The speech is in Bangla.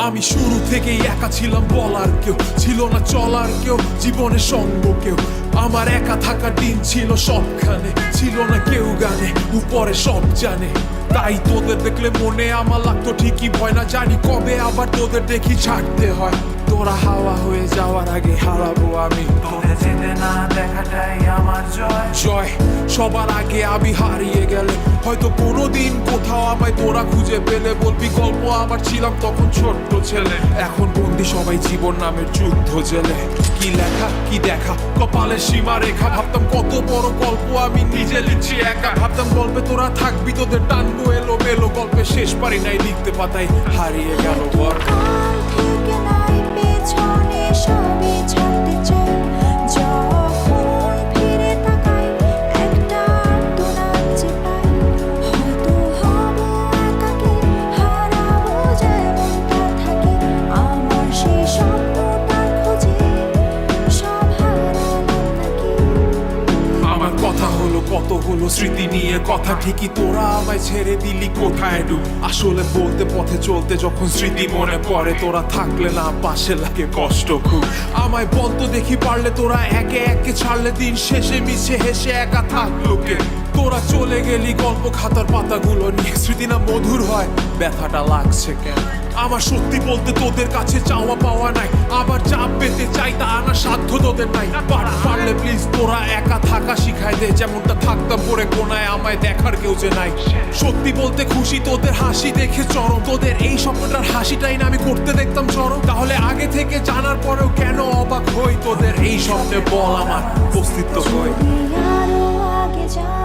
আমি শুরু থেকেই একা ছিলাম, বলার কেউ ছিল না, চলার কেউ, জীবনে সঙ্গ কেউ। আমার একা থাকার দিন ছিল সবখানে, ছিল না কেউ গানে, উপরে সব জানে। তাই তোদের দেখলে মনে আমার লাগতো ঠিকই ভয়, না জানি কবে আবার তোদের দেখি ছাড়তে হয়। তোরা হাওয়া হয়ে যাওয়ার আগে হারাবো আমি, তোদের যেতে না দেখাটাই আমার জয়। জয় সবার আগে আমি হারিয়ে গেলে হয়তো কোনোদিন কোথাও আমায় তোরা খুঁজে পেলে বলবি গল্প আমার ছিলাম তখন ছোট্ট ছেলে। এখন বন্দি সবাই জীবন নামের যুদ্ধ জেলে। কি লেখা কি দেখা কপালের সীমা রেখা, ভাবতাম কত বড় গল্প আমি নিজে লিখছি একা। ভাবতাম গল্পে তোরা থাকবি, তোদের টানবো এলো মেলো, গল্পের শেষ পারি নাই লিখতে, পাতায় হারিয়ে গেল বল। কাল থেকে নাই পেছনে সবই ছাড়তে চাই, যখন ফিরে তাকাই একটা আর্তনাদ যে পাই। হয়তো হব একাকী, হারাবো যেমনটা থাকে, আমার সেই স্বপ্নটার খোঁজে সব হারালাম নাকি। আমার কথা হলো কত হলো স্মৃতি নিয়ে কথা, ঠিকই তোরা আমায় ছেড়ে দিলি কোথায় ডুব। আসলে বলতে পথে চলতে যখন স্মৃতি মনে পড়ে, তোরা থাকলে না পাশে লাগে কষ্ট খুব। আমায় বলতো দেখি পারলে তোরা একে একে ছাড়লে, দিন শেষে মিছে হেসে একা থাকলো কে। তোরা চলে গেলি গল্প খাতার পাতাগুলো নিয়ে, স্মৃতি না মধুর হয়, ব্যথাটা লাগছে কেন। আমার সত্যি বলতে তোদের কাছে চাওয়া পাওয়া নাই, আবার চাপ পেতে চাই তা আনা সাধ্য তোদের নাই। পারলে প্লিজ তোরা একা থাকা শিখাই দে, যেমনটা থাকতাম পরে কোনায় আমায় দেখার কেউ যে নাই। সত্যি বলতে খুশি তোদের হাসি দেখে চরম, তোদের এই স্বপ্নটার হাসিটাই না আমি করতে দেখতাম চরম। তাহলে আগে থেকে জানার পরেও কেন অবাক হই তোদের এই স্বপ্নে, বল আমার অস্তিত্ব কই। যদি আরো আগে যাই